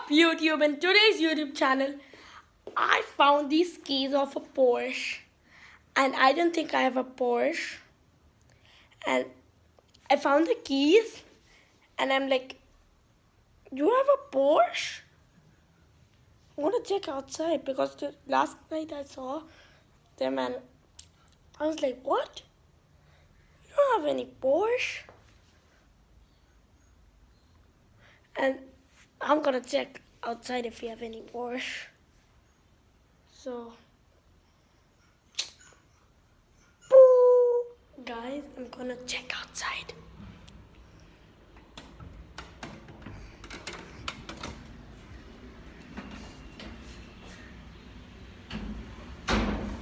YouTube? In today's YouTube channel, I found these keys of a Porsche, and I don't think I have a Porsche. And I found the keys, and I'm like, "You have a Porsche?" I want to check outside because the last night I saw them, and I was like, "What? You don't have any Porsche?" And I'm gonna check outside if you have any Porsche. So, boo! Guys, I'm gonna check outside.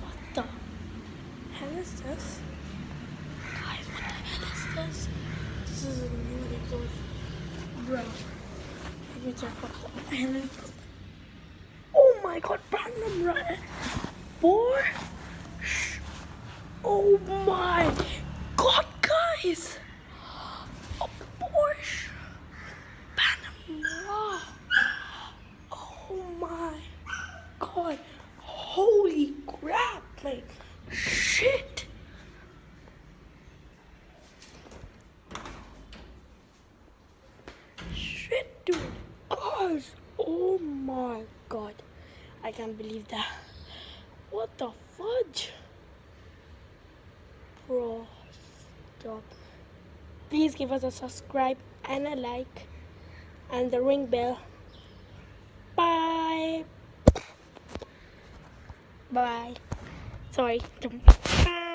What the hell is this? Guys, what the hell is this? This is a really good. Bro, let me check what the hell is this. Oh my god, random right? Porsche! Oh my god, guys! A Porsche Panamera! Oh my god! Holy crap! Like, shit! Shit, dude! Guys! Oh my god! I can't believe that. What the fudge? Bro, stop. Please give us a subscribe and a like and the ring bell. Bye. Bye. Sorry. Bye.